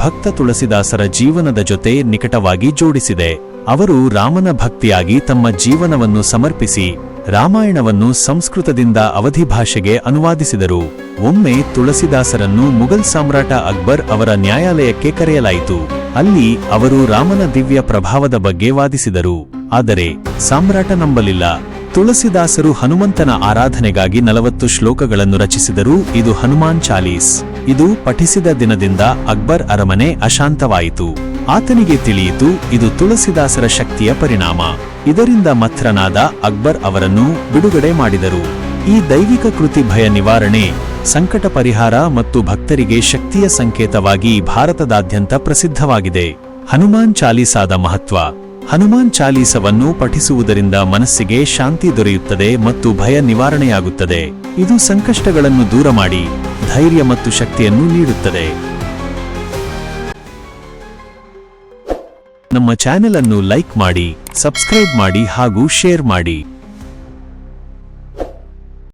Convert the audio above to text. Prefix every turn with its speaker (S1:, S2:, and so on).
S1: ಭಕ್ತ ತುಳಸಿದಾಸರ ಜೀವನದ ಜೊತೆ ನಿಕಟವಾಗಿ ಜೋಡಿಸಿದೆ. ಅವರು ರಾಮನ ಭಕ್ತಿಯಾಗಿ ತಮ್ಮ ಜೀವನವನ್ನು ಸಮರ್ಪಿಸಿ ರಾಮಾಯಣವನ್ನು ಸಂಸ್ಕೃತದಿಂದ ಅವಧಿ ಭಾಷೆಗೆ ಅನುವಾದಿಸಿದರು. ಒಮ್ಮೆ ತುಳಸಿದಾಸರನ್ನು ಮುಘಲ್ ಸಾಮ್ರಾಟ ಅಕ್ಬರ್ ಅವರ ನ್ಯಾಯಾಲಯಕ್ಕೆ ಕರೆಯಲಾಯಿತು. ಅಲ್ಲಿ ಅವರು ರಾಮನ ದಿವ್ಯ ಪ್ರಭಾವದ ಬಗ್ಗೆ ವಾದಿಸಿದರು. ಆದರೆ ಸಾಮ್ರಾಟ ನಂಬಲಿಲ್ಲ. ತುಳಸಿದಾಸರು ಹನುಮಂತನ ಆರಾಧನೆಗಾಗಿ 40 ಶ್ಲೋಕಗಳನ್ನು ರಚಿಸಿದರು. ಇದು ಹನುಮಾನ್ ಚಾಲೀಸ್. ಇದು ಪಠಿಸಿದ ದಿನದಿಂದ ಅಕ್ಬರ್ ಅರಮನೆ ಅಶಾಂತವಾಯಿತು. ಆತನಿಗೆ ತಿಳಿಯಿತು, ಇದು ತುಳಸಿದಾಸರ ಶಕ್ತಿಯ ಪರಿಣಾಮ. ಇದರಿಂದ ಮಥ್ರನಾದ ಅಕ್ಬರ್ ಅವರನ್ನು ಬಿಡುಗಡೆ ಮಾಡಿದರು. ಈ ದೈವಿಕ ಕೃತಿ ಭಯ ನಿವಾರಣೆ, ಸಂಕಟ ಪರಿಹಾರ ಮತ್ತು ಭಕ್ತರಿಗೆ ಶಕ್ತಿಯ ಸಂಕೇತವಾಗಿ ಭಾರತದಾದ್ಯಂತ ಪ್ರಸಿದ್ಧವಾಗಿದೆ. ಹನುಮಾನ್ ಚಾಲೀಸಾದ ಮಹತ್ವ. ಹನುಮಾನ್ ಚಾಲೀಸವನ್ನು ಪಠಿಸುವುದರಿಂದ ಮನಸ್ಸಿಗೆ ಶಾಂತಿ ದೊರೆಯುತ್ತದೆ ಮತ್ತು ಭಯ ನಿವಾರಣೆಯಾಗುತ್ತದೆ. ಇದು ಸಂಕಷ್ಟಗಳನ್ನು ದೂರ ಮಾಡಿ ಧೈರ್ಯ ಮತ್ತು ಶಕ್ತಿಯನ್ನು ನೀಡುತ್ತದೆ. ನಮ್ಮ ಚಾನೆಲ್ ಅನ್ನು ಲೈಕ್ ಮಾಡಿ, ಸಬ್ಸ್ಕ್ರೈಬ್ ಮಾಡಿ ಹಾಗೂ ಶೇರ್ ಮಾಡಿ.